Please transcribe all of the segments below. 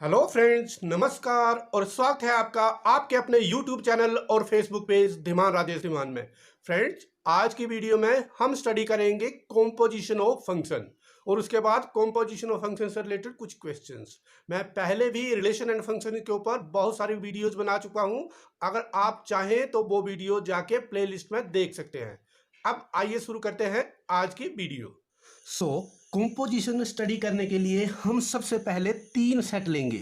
Hello friends, नमस्कार और स्वागत है आपका आपके अपने यूट्यूब चैनल और फेसबुक पेज धीमान राजेश धीमान में। फ्रेंड्स, आज की वीडियो में हम स्टडी करेंगे कॉम्पोजिशन ऑफ फंक्शन और उसके बाद कॉम्पोजिशन ऑफ फंक्शन से रिलेटेड कुछ क्वेश्चंस। मैं पहले भी रिलेशन एंड फंक्शन के ऊपर बहुत सारी वीडियोज बना चुका हूं। अगर आप चाहें तो वो वीडियो जाके प्लेलिस्ट में देख सकते हैं। अब आइए शुरू करते हैं आज की वीडियो। कंपोजिशन स्टडी करने के लिए हम सबसे पहले तीन सेट लेंगे,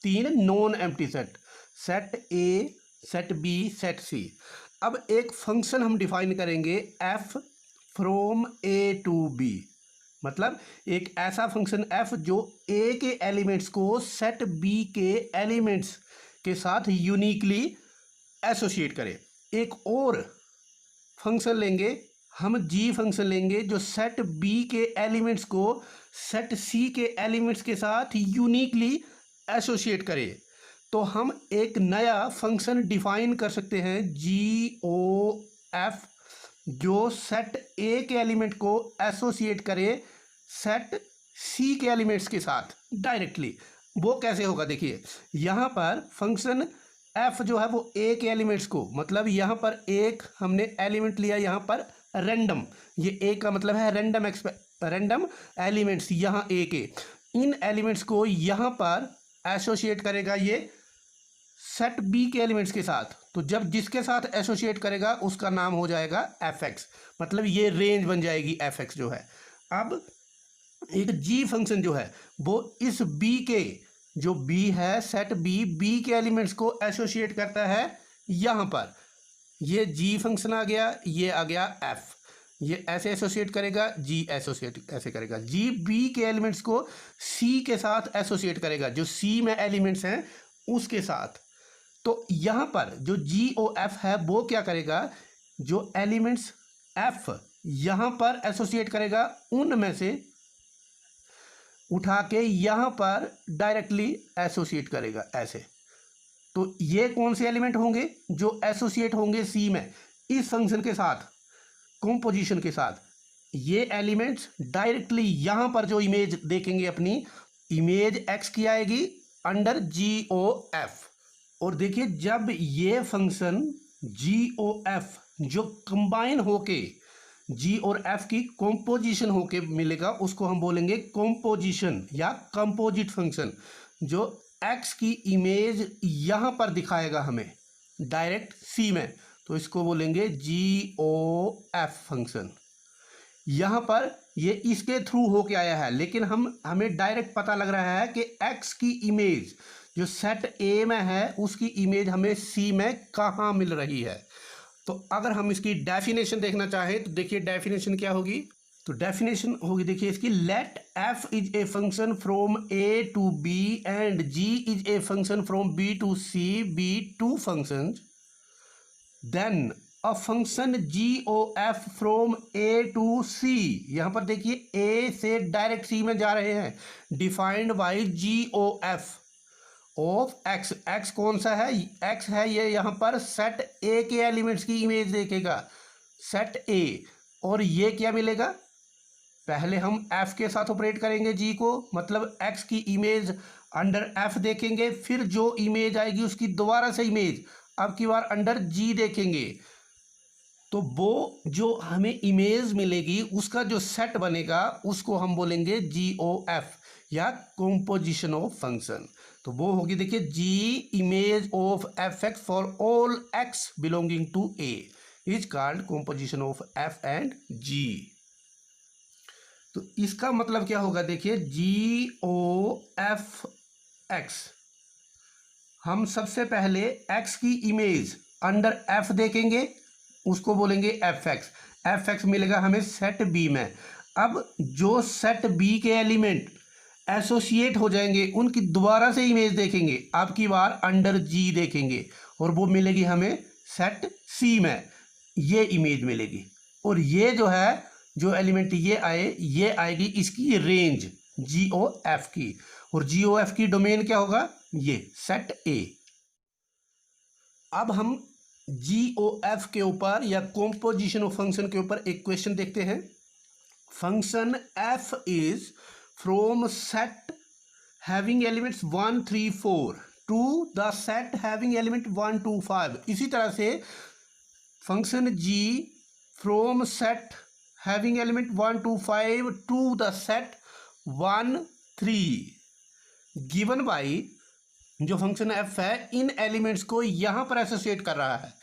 तीन non empty set, set A, set B, set C. अब एक फंक्शन हम डिफाइन करेंगे F from A to B, मतलब एक ऐसा फंक्शन एफ जो ए के एलिमेंट्स को सेट बी के एलिमेंट्स के साथ यूनिकली एसोसिएट करे। एक और फंक्शन लेंगे, हम जी फंक्शन लेंगे जो सेट बी के एलिमेंट्स को सेट सी के एलिमेंट्स के साथ यूनिकली एसोसिएट करे। तो हम एक नया फंक्शन डिफाइन कर सकते हैं जी ओ एफ, जो सेट ए के एलिमेंट को एसोसिएट करे सेट सी के एलिमेंट्स के साथ डायरेक्टली। वो कैसे होगा, देखिए यहाँ पर फंक्शन एफ जो है वो ए के एलिमेंट्स को, मतलब यहाँ पर एक हमने एलिमेंट लिया यहाँ पर रैंडम, ये ए का मतलब है रैंडम एलिमेंट्स, यहाँ ए के इन एलिमेंट्स को यहाँ पर एसोसिएट करेगा ये सेट बी के एलिमेंट्स के साथ। तो जब जिसके साथ एसोसिएट करेगा उसका नाम हो जाएगा एफ एक्स, मतलब ये रेंज बन जाएगी एफ एक्स जो है। अब एक जी फंक्शन जो है वो इस बी के, जो बी है सेट बी के एलिमेंट्स को एसोसिएट करता है यहाँ पर। ये जी फंक्शन आ गया, ये आ गया एफ, ये ऐसे एसोसिएट करेगा, जी एसोसिएट ऐसे करेगा, जी बी के एलिमेंट्स को सी के साथ एसोसिएट करेगा, जो सी में एलिमेंट्स हैं उसके साथ। तो यहाँ पर जो जी ओ एफ है वो क्या करेगा, जो एलिमेंट्स एफ यहाँ पर एसोसिएट करेगा उनमें से उठा के यहाँ पर डायरेक्टली एसोसिएट करेगा ऐसे। तो ये कौन से एलिमेंट होंगे जो एसोसिएट होंगे सी में इस फंक्शन के साथ, कॉम्पोजिशन के साथ। ये एलिमेंट्स डायरेक्टली यहाँ पर जो इमेज देखेंगे, अपनी इमेज एक्स की आएगी अंडर जी ओ एफ। और देखिए जब ये फंक्शन जी ओ एफ जो कंबाइन होके जी और एफ की कॉम्पोजिशन होके मिलेगा, उसको हम बोलेंगे कॉम्पोजिशन या कंपोजिट फंक्शन, जो एक्स की इमेज यहाँ पर दिखाएगा हमें डायरेक्ट सी में। तो इसको बोलेंगे जी ओ एफ फंक्शन। यहाँ पर ये इसके थ्रू होके आया है, लेकिन हमें डायरेक्ट पता लग रहा है कि एक्स की इमेज जो सेट ए में है उसकी इमेज हमें सी में कहाँ मिल रही है। तो अगर हम इसकी डेफिनेशन देखना चाहें तो देखिए डेफिनेशन क्या होगी। तो डेफिनेशन होगी, देखिए इसकी, let F is a function from A to B and G is a function from B to C, be two function, then a function G O F from A to C. यहां पर देखिए ए से direct सी में जा रहे हैं, defined by G O F of X. X कौन सा है, एक्स है ये यहाँ पर सेट ए के एलिमेंट्स की इमेज देखेगा सेट ए। और ये क्या मिलेगा, पहले हम एफ के साथ ऑपरेट करेंगे जी को, मतलब एक्स की इमेज अंडर एफ देखेंगे, फिर जो इमेज आएगी उसकी दोबारा से इमेज अब की बार अंडर जी देखेंगे। तो वो जो हमें इमेज मिलेगी उसका जो सेट बनेगा उसको हम बोलेंगे जी ओ एफ या कॉम्पोजिशन ऑफ फंक्शन। तो वो होगी, देखिए G image of F X for all X belonging to A is called composition of F and G. तो इसका मतलब क्या होगा, देखिए जी ओ एफ एक्स, हम सबसे पहले एक्स की इमेज अंडर एफ देखेंगे, उसको बोलेंगे एफ एक्स। एफ एक्स मिलेगा हमें सेट बी में। अब जो सेट बी के एलिमेंट एसोसिएट हो जाएंगे उनकी दोबारा से इमेज देखेंगे, अब की बार अंडर जी देखेंगे, और वो मिलेगी हमें सेट सी में, ये इमेज मिलेगी। और ये जो है, जो एलिमेंट ये आए, ये आएगी इसकी रेंज जी ओ एफ की, और जी ओ एफ की डोमेन क्या होगा, ये सेट ए। अब हम जी ओ एफ के ऊपर या कॉम्पोजिशन ऑफ फंक्शन के ऊपर एक क्वेश्चन देखते हैं। Function F is from set having elements 1 3 4 to the set having element 1 2 5। इसी तरह से function g from set having element 1 2 5 to the set 1 3 given by जो फंक्शन f है इन एलिमेंट्स को यहाँ पर एसोसिएट कर रहा है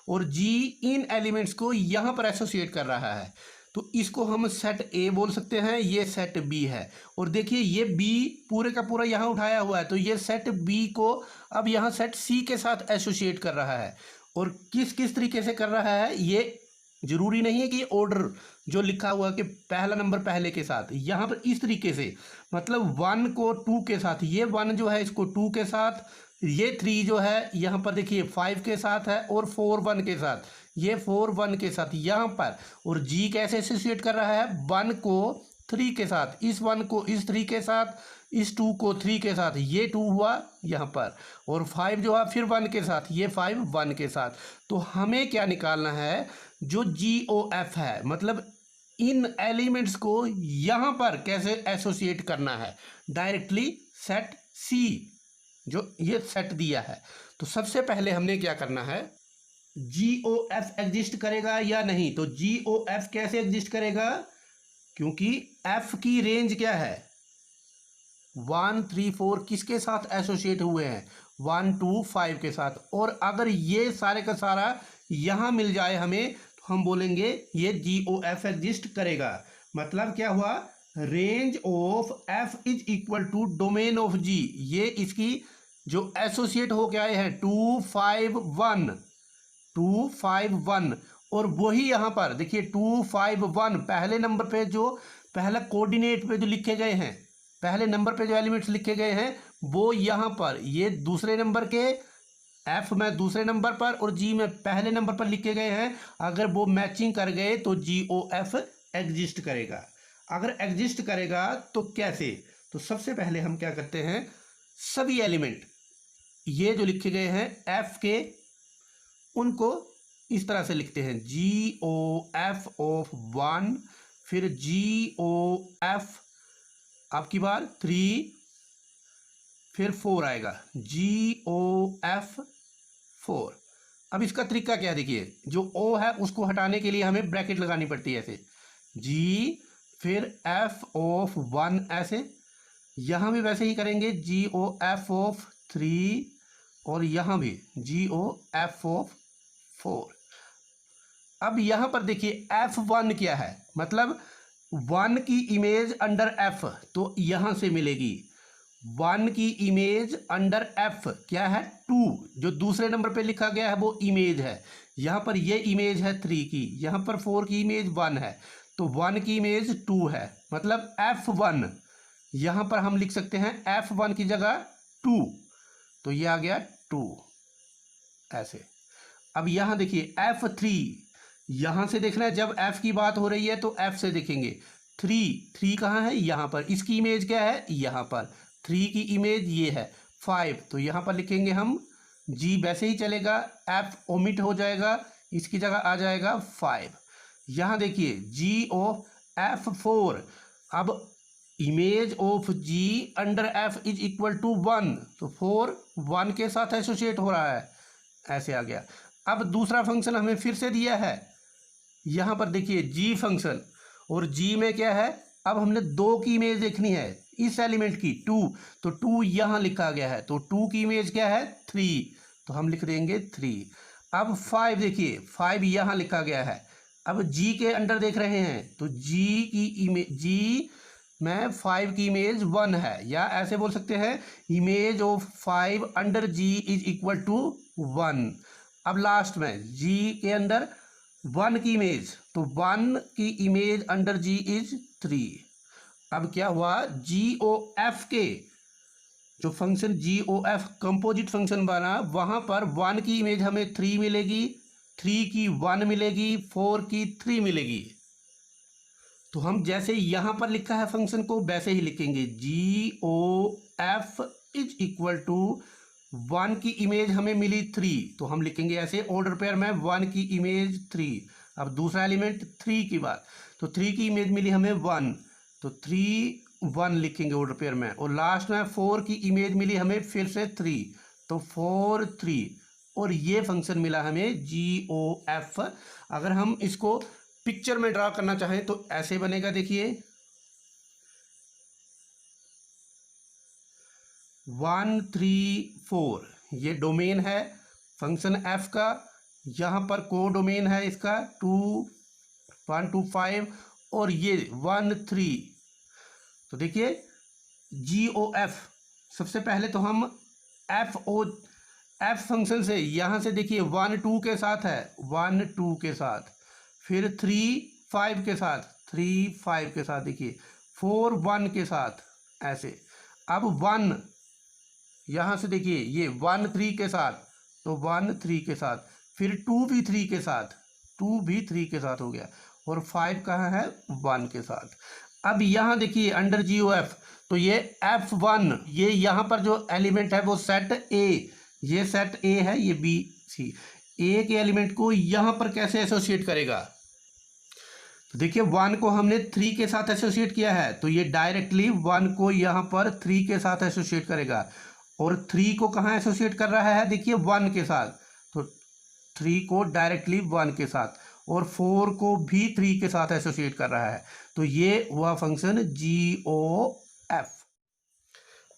और g इन एलिमेंट्स को यहाँ पर एसोसिएट कर रहा है। तो इसको हम सेट A बोल सकते हैं, ये सेट B है। और देखिए ये B पूरे का पूरा यहाँ उठाया हुआ है, तो ये सेट B को अब यहाँ सेट C के साथ एसोसिएट कर रहा है। और किस किस तरीके से कर रहा है, ये जरूरी नहीं है कि ऑर्डर जो लिखा हुआ कि पहला नंबर पहले के साथ, यहाँ पर इस तरीके से मतलब 1 को 2 के साथ, ये 1 जो है इसको 2 के साथ, ये 3 जो है यहाँ पर देखिए 5 के साथ है और 4 1 के साथ, ये 4 1 के साथ यहाँ पर। और जी कैसे एसोसिएट कर रहा है, 1 को 3 के साथ, इस 1 को इस 3 के साथ, इस 2 को 3 के साथ, ये 2 हुआ यहाँ पर, और 5 जो है फिर 1 के साथ, ये 5 1 के साथ। तो हमें क्या निकालना है, जो GOF है मतलब इन एलिमेंट्स को यहाँ पर कैसे एसोसिएट करना है, डायरेक्टली सेट C जो ये सेट दिया है। तो सबसे पहले हमने क्या करना है, GOF एग्जिस्ट करेगा या नहीं। तो GOF कैसे एग्जिस्ट करेगा, क्योंकि F की रेंज क्या है 1 3 4 किसके साथ एसोसिएट हुए हैं, 1 2 5 के साथ। और अगर ये सारे का सारा यहाँ मिल जाए हमें, तो हम बोलेंगे ये GOF एग्जिस्ट करेगा। मतलब क्या हुआ, range of F is equal to domain of G, ये इसकी जो एसोसिएट हो के आए हैं 2 5 1 2 5 1, और वही यहाँ पर देखिए 2 5 1 पहले नंबर पे जो पहला कोऑर्डिनेट पे जो लिखे गए हैं, पहले नंबर पे जो एलिमेंट्स लिखे गए हैं वो यहाँ पर, ये दूसरे नंबर के F में दूसरे नंबर पर और G में पहले नंबर पर लिखे गए हैं। अगर वो मैचिंग कर गए तो GOF एग्जिस्ट करेगा। अगर एग्जिस्ट करेगा तो कैसे, तो सबसे पहले हम क्या करते हैं, सभी एलिमेंट ये जो लिखे गए हैं F के, उनको इस तरह से लिखते हैं GOF ऑफ 1, फिर GOF आपकी बार 3, फिर 4 आएगा GOF 4। अब इसका तरीका क्या है, देखिए जो O है उसको हटाने के लिए हमें ब्रैकेट लगानी पड़ती है ऐसे, G फिर F ऑफ 1 ऐसे, यहाँ भी वैसे ही करेंगे GOF ऑफ 3 और यहाँ भी GOF ऑफ 4। अब यहाँ पर देखिए F1 क्या है, मतलब 1 की इमेज अंडर F, तो यहाँ से मिलेगी 1 की इमेज अंडर F क्या है 2, जो दूसरे नंबर पे लिखा गया है वो इमेज है। यहाँ पर ये इमेज है 3 की, यहाँ पर 4 की इमेज 1 है, तो 1 की इमेज 2 है, मतलब F1 यहाँ पर हम लिख सकते हैं F1 की जगह 2, तो ये आ गया 2 ऐसे। अब यहाँ देखिए F3, यहाँ से देखना है जब F की बात हो रही है तो F से देखेंगे, 3 कहाँ है, यहाँ पर, इसकी इमेज क्या है, यहाँ पर 3 की इमेज ये है 5, तो यहाँ पर लिखेंगे हम G वैसे ही चलेगा, F ओमिट हो जाएगा, इसकी जगह आ जाएगा 5। यहाँ देखिए G ऑफ F4, अब image of G under F is equal to 1, तो 4 1 के साथ एसोसिएट हो रहा है, ऐसे आ गया। अब दूसरा फंक्शन हमें फिर से दिया है, यहाँ पर देखिए G फंक्शन, और G में क्या है, अब हमने 2 की इमेज देखनी है इस एलिमेंट की 2, तो 2 यहाँ लिखा गया है, तो 2 की इमेज क्या है 3, तो हम लिख देंगे 3। अब 5 देखिए 5 यहाँ लिखा गया है, अब G के अंडर देख रहे हैं तो G की इमेज, G में 5 की इमेज 1 है, या ऐसे बोल सकते हैं image of 5 under G is equal to 1। अब लास्ट में G के अंदर 1 की इमेज, तो 1 की इमेज अंडर G इज 3। अब क्या हुआ, GOF के जो फंक्शन GOF कंपोजिट फंक्शन बना, वहाँ पर 1 की इमेज हमें 3 मिलेगी, 3 की 1 मिलेगी, 4 की 3 मिलेगी। तो हम जैसे यहाँ पर लिखा है फंक्शन को वैसे ही लिखेंगे, GOF इज इक्वल टू 1 की इमेज हमें मिली 3, तो हम लिखेंगे ऐसे ऑर्डर पेयर में 1 की इमेज 3। अब दूसरा एलिमेंट 3 की बात, तो 3 की इमेज मिली हमें 1, तो 3 1 लिखेंगे ऑर्डर पेयर में, और लास्ट में 4 की इमेज मिली हमें फिर से 3, तो 4 3, और ये फंक्शन मिला हमें GOF। अगर हम इसको पिक्चर में ड्रा करना चाहें तो ऐसे बनेगा, देखिए 1 3 4 ये डोमेन है फंक्शन f का। यहाँ पर को डोमेन है इसका 2 1 2 5, और ये 1 3। तो देखिए GOF, सबसे पहले तो हम एफ फंक्शन से यहाँ से देखिए 1 2 के साथ है, 1 2 के साथ, फिर 3 5 के साथ, 3 5 के साथ, देखिए 4 1 के साथ, ऐसे। अब 1 यहाँ से देखिए ये 1 3 के साथ, तो 1 3 के साथ, फिर 2 भी 3 के साथ, 2 भी 3 के साथ हो गया, और 5 कहाँ है, 1 के साथ। अब यहाँ देखिए अंडर GOF, तो ये F1, ये यहाँ पर जो एलिमेंट है वो सेट A, ये सेट A है, ये B C, A के एलिमेंट को यहाँ पर कैसे एसोसिएट करेगा। तो देखिए 1 को हमने 3 के साथ एसोसिएट किया है, तो ये डायरेक्टली 1 को यहाँ पर 3 के साथ एसोसिएट करेगा, और 3 को कहाँ एसोसिएट कर रहा है, देखिए 1 के साथ, तो 3 को डायरेक्टली 1 के साथ, और 4 को भी 3 के साथ एसोसिएट कर रहा है, तो ये हुआ फंक्शन GOF।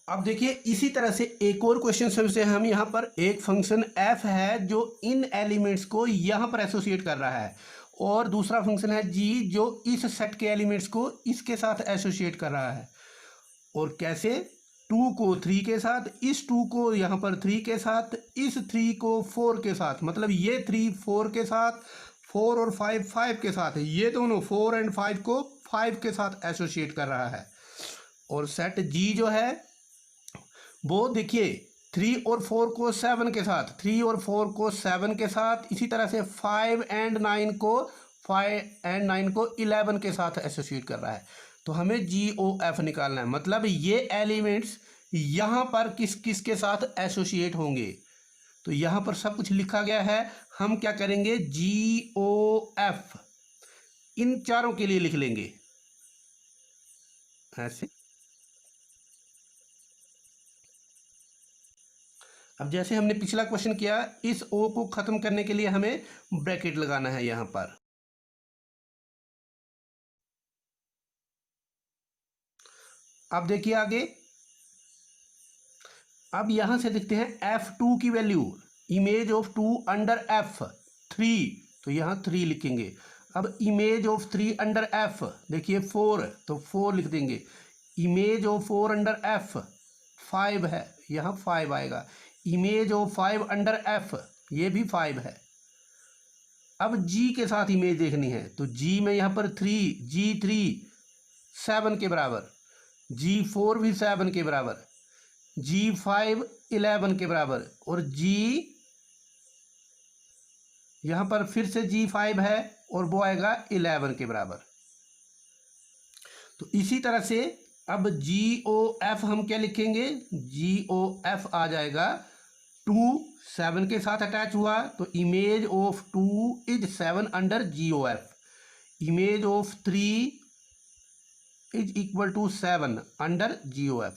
अब देखिए इसी तरह से एक और क्वेश्चन से हम यहाँ पर एक फंक्शन f है जो इन एलिमेंट्स को यहाँ पर एसोसिएट कर रहा है, और दूसरा फंक्शन है g जो इस सेट के एलिमेंट्स को इसके साथ एसोसिएट कर रहा है। और कैसे, 2 को 3 के साथ, इस 2 को यहाँ पर 3 के साथ, इस 3 को 4 के साथ, मतलब ये 3 4 के साथ, 4 और 5 5 के साथ है, ये दोनों 4 और 5 को 5 के साथ एसोसिएट कर रहा है। और सेट G जो है वो देखिए 3 और 4 को 7 के साथ, 3 और 4 को 7 के साथ, इसी तरह से 5 और 9 को 11 के साथ एसोसिएट कर रहा है। तो हमें GOF निकालना है, मतलब ये एलिमेंट्स यहाँ पर किस किस के साथ एसोसिएट होंगे। तो यहाँ पर सब कुछ लिखा गया है, हम क्या करेंगे, GOF इन चारों के लिए लिख लेंगे ऐसे। अब जैसे हमने पिछला क्वेश्चन किया, इस O को खत्म करने के लिए हमें ब्रैकेट लगाना है यहाँ पर। अब देखिए आगे, अब यहाँ से देखते हैं F2 की value, image of 2 under F3, तो यहाँ 3 लिखेंगे। अब इमेज ऑफ 3 अंडर F, देखिए 4, तो 4 लिख देंगे। इमेज ऑफ 4 अंडर F5 है, यहाँ 5 आएगा। इमेज ऑफ 5 अंडर F, ये भी 5 है। अब G के साथ इमेज देखनी है, तो G में यहाँ पर 3, G3 7 के बराबर, G4 भी 7 के बराबर, G5 11 के बराबर, और G यहाँ पर फिर से G5 है और वो आएगा 11 के बराबर। तो इसी तरह से अब GOF हम क्या लिखेंगे, GOF आ जाएगा 2 7 के साथ अटैच हुआ, तो image of 2 is 7 under GOF। Image of 3 is equal to 7 under GOF।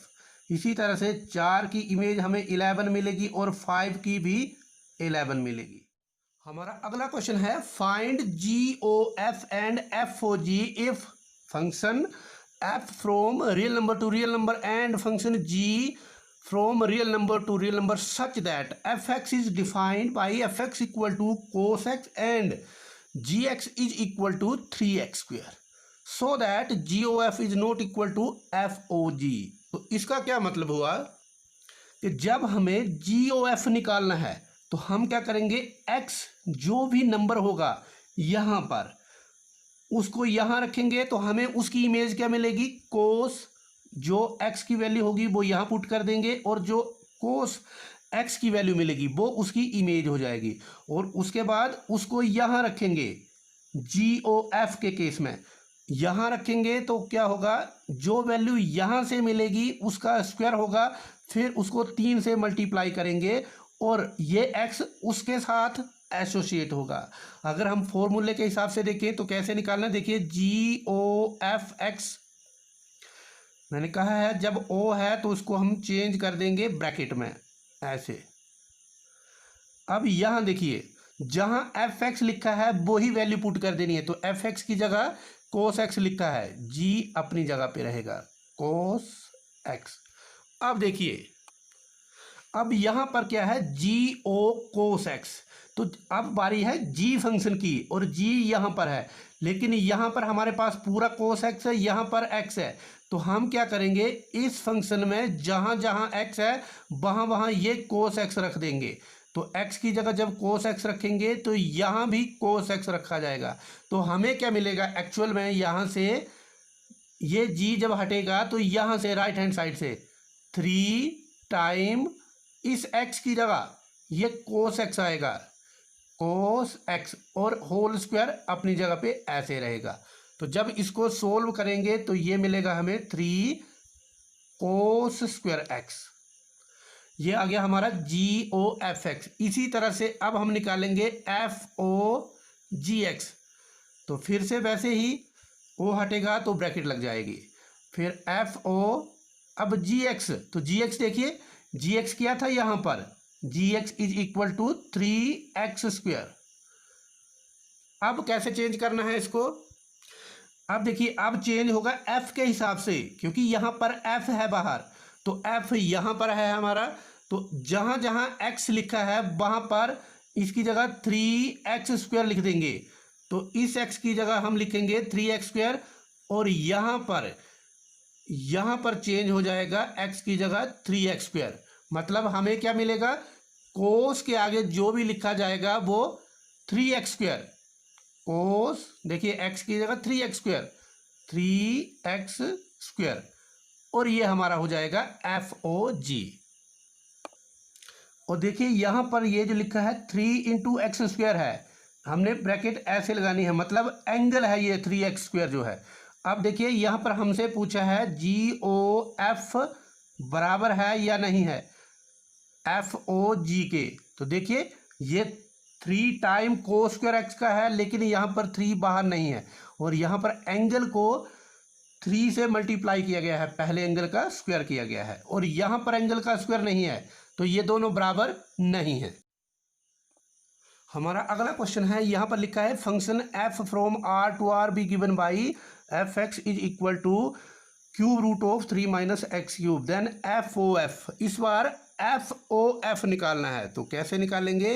इसी तरह से 4 की इमेज हमें 11 मिलेगी और 5 की भी 11 मिलेगी। हमारा अगला क्वेश्चन है, find GOF and F for G if function f from real number to real number and function g from real number to real number such that fx is defined by fx equal to cos x and gx is equal to 3x square, so that GOF is not equal to FOG। तो इसका क्या मतलब हुआ कि जब हमें GOF निकालना है तो हम क्या करेंगे, x जो भी नंबर होगा यहाँ पर उसको यहाँ रखेंगे, तो हमें उसकी इमेज क्या मिलेगी, कोस, जो x की वैल्यू होगी वो यहाँ पुट कर देंगे, और जो कोस x की वैल्यू मिलेगी वो उसकी इमेज हो जाएगी, और उसके बाद उसको यहाँ रखेंगे। GOF के केस में यहाँ रखेंगे तो क्या होगा, जो वैल्यू यहाँ से मिलेगी उसका स्क्वायर होगा, फिर उसको 3 से मल्टीप्लाई करेंगे और ये x उसके साथ एसोसिएट होगा। अगर हम फॉर्मूले के हिसाब से देखें तो कैसे निकालना है, देखिए GOFX मैंने कहा है जब ओ है तो उसको हम चेंज कर देंगे ब्रैकेट में ऐसे। अब यहाँ देखिए जहाँ एफ एक्स लिखा है वो ही वैल्यू पुट कर देनी है, तो एफ एक्स की जगह कोस एक्स लिखा है, जी अपनी जगह पे रहेगा कोस एक्स। अब देखिए अब यहाँ पर क्या है जी ओ कोस एक्स, तो अब बारी है जी फंक्शन की और जी यहाँ पर है, लेकिन यहाँ पर हमारे पास पूरा कोस एक्स है, यहाँ पर एक्स है, तो हम क्या करेंगे इस फंक्शन में जहाँ जहाँ एक्स है वहाँ वहाँ ये कोस एक्स रख देंगे। तो x की जगह जब कोस एक्स रखेंगे तो यहाँ भी कोस एक्स रखा जाएगा। तो हमें क्या मिलेगा एक्चुअल में, यहाँ से ये g जब हटेगा तो यहाँ से राइट हैंड साइड से 3 टाइम इस x की जगह ये कोस एक्स आएगा, कोस एक्स, और होल स्क्वायर अपनी जगह पे ऐसे रहेगा। तो जब इसको सोल्व करेंगे तो ये मिलेगा हमें 3 कोस स्क्वायर एक्स, ये आ गया हमारा जी ओ एफ एक्स। इसी तरह से अब हम निकालेंगे एफ ओ जी एक्स, तो फिर से वैसे ही ओ हटेगा तो ब्रैकेट लग जाएगी, फिर एफ ओ, अब जी एक्स, तो जी एक्स देखिए जी एक्स क्या था यहाँ पर, G X is equal to 3x square. अब कैसे चेंज करना है इसको, अब देखिए अब चेंज होगा f के हिसाब से, क्योंकि यहाँ पर f है बाहर, तो f यहाँ पर है हमारा, तो जहाँ जहाँ x लिखा है वहाँ पर इसकी जगह 3x स्क्वायर लिख देंगे, तो इस x की जगह हम लिखेंगे 3x स्क्वायर, और यहाँ पर चेंज हो जाएगा x की जगह 3x स्क्वायर। मतलब हमें क्या मिलेगा, कोस के आगे जो भी लिखा जाएगा वो 3x स्क्वायर, कोस देखिए x की जगह 3x स्क्वायर, 3x स्क्वायर, और ये हमारा हो जाएगा एफ ओ जी। और देखिए यहाँ पर ये जो लिखा है 3 इंटू एक्स स्क्वायर है, हमने ब्रैकेट ऐसे लगानी है, मतलब एंगल है ये 3x स्क्वायर जो है। अब देखिए यहाँ पर हमसे पूछा है जी ओ एफ बराबर है या नहीं है एफ ओ जी के, तो देखिए ये 3 टाइम कोस स्क्वायर एक्स का है, लेकिन यहाँ पर 3 बाहर नहीं है, और यहाँ पर एंगल को 3 से मल्टीप्लाई किया गया है, पहले एंगल का स्क्वायर किया गया है, और यहाँ पर एंगल का स्क्वायर नहीं है, तो ये दोनों बराबर नहीं है। हमारा अगला क्वेश्चन है, यहाँ पर लिखा है function F from R to R be given by F X is equal to cube root of 3 minus X cube, then F O F. इस बार एफ ओ एफ निकालना है, तो कैसे निकालेंगे,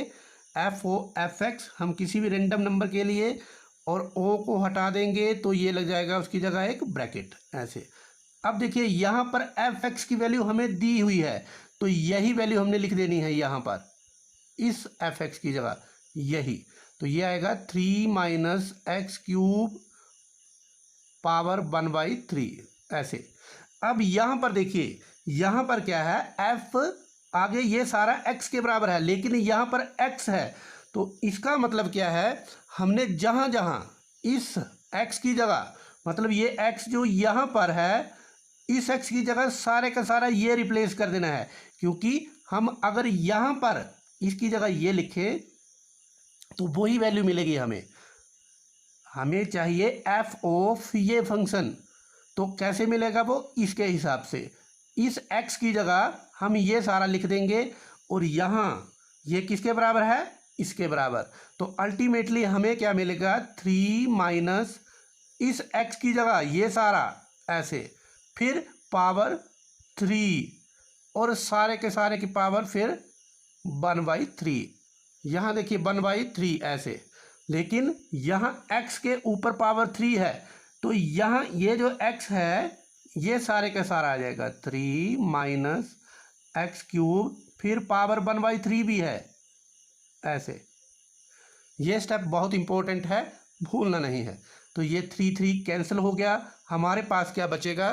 एफ ओ एफ एक्स हम किसी भी रेंडम नंबर के लिए, और ओ को हटा देंगे तो ये लग जाएगा उसकी जगह एक ब्रैकेट ऐसे। अब देखिए यहाँ पर एफ एक्स की वैल्यू हमें दी हुई है, तो यही वैल्यू हमने लिख देनी है यहाँ पर इस एफ एक्स की जगह यही, तो ये आएगा 3 माइनस एक्स क्यूब पावर 1/3 ऐसे। अब यहाँ पर देखिए यहाँ पर क्या है, एफ आगे ये सारा x के बराबर है, लेकिन यहाँ पर x है, तो इसका मतलब क्या है, हमने जहाँ जहाँ इस x की जगह, मतलब ये x जो यहाँ पर है इस x की जगह सारे का सारा ये रिप्लेस कर देना है, क्योंकि हम अगर यहाँ पर इसकी जगह ये लिखें तो वही वैल्यू मिलेगी हमें चाहिए एफ ऑफ ये फंक्शन, तो कैसे मिलेगा वो इसके हिसाब से, इस x की जगह हम ये सारा लिख देंगे, और यहाँ ये किसके बराबर है, इसके बराबर, तो अल्टीमेटली हमें क्या मिलेगा 3 माइनस इस x की जगह ये सारा ऐसे, फिर पावर 3, और सारे के सारे की पावर फिर 1/3, यहाँ देखिए 1/3 ऐसे, लेकिन यहाँ x के ऊपर पावर 3 है, तो यहाँ ये जो x है ये सारे का सारा आ जाएगा 3 माइनस एक्स क्यूब, फिर पावर 1/3 भी है ऐसे। ये स्टेप बहुत इंपॉर्टेंट है, भूलना नहीं है। तो ये 3 कैंसिल हो गया, हमारे पास क्या बचेगा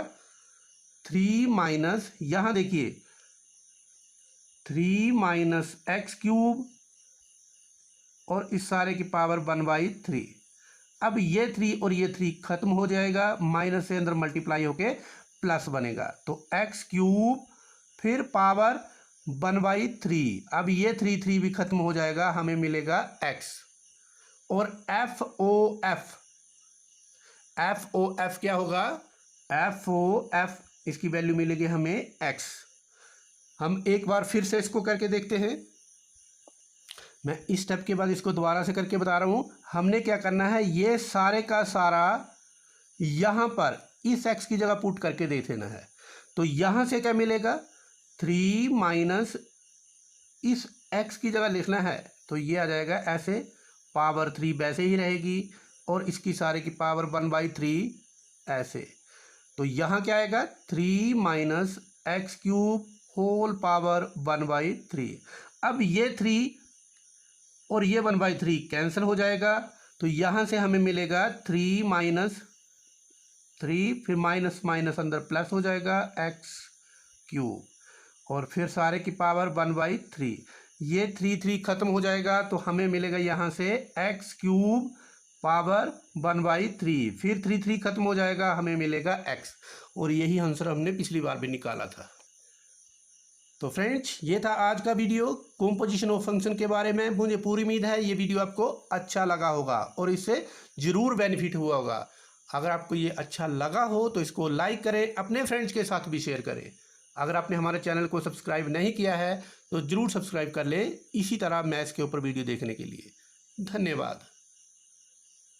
3 माइनस, यहाँ देखिए 3 माइनस एक्स क्यूब और इस सारे की पावर 1/3। अब ये 3 और ये 3 खत्म हो जाएगा, माइनस से अंदर मल्टीप्लाई होके प्लस बनेगा, तो एक्स क्यूब फिर पावर 1/3। अब ये 3 भी खत्म हो जाएगा, हमें मिलेगा x। और एफ ओ एफ क्या होगा, एफ ओ एफ इसकी वैल्यू मिलेगी हमें x। हम एक बार फिर से इसको करके देखते हैं। मैं इस स्टेप के बाद इसको दोबारा से करके बता रहा हूँ। हमने क्या करना है, ये सारे का सारा यहाँ पर इस x की जगह पुट करके देख लेना है। तो यहाँ से क्या मिलेगा, 3 माइनस इस x की जगह लिखना है तो ये आ जाएगा ऐसे, पावर 3 वैसे ही रहेगी और इसकी सारे की पावर 1/3 ऐसे। तो यहाँ क्या आएगा, 3 minus X cube whole power 1/3। अब ये 3 और ये 1/3 कैंसिल हो जाएगा। तो यहाँ से हमें मिलेगा 3 माइनस 3, फिर माइनस माइनस अंदर प्लस हो जाएगा एक्स क्यूब और फिर सारे की पावर 1/3। ये 3 खत्म हो जाएगा तो हमें मिलेगा यहाँ से एक्स क्यूब पावर 1/3, फिर 3 खत्म हो जाएगा, हमें मिलेगा x। और यही आंसर हमने पिछली बार भी निकाला था। तो फ्रेंड्स, ये था आज का वीडियो कॉम्पोजिशन ऑफ फंक्शन के बारे में। मुझे पूरी उम्मीद है ये वीडियो आपको अच्छा लगा होगा और इससे ज़रूर बेनिफिट हुआ होगा। अगर आपको ये अच्छा लगा हो तो इसको लाइक करें, अपने फ्रेंड्स के साथ भी शेयर करें। अगर आपने हमारे चैनल को सब्सक्राइब नहीं किया है तो ज़रूर सब्सक्राइब कर लें इसी तरह मैथ्स के ऊपर वीडियो देखने के लिए। धन्यवाद।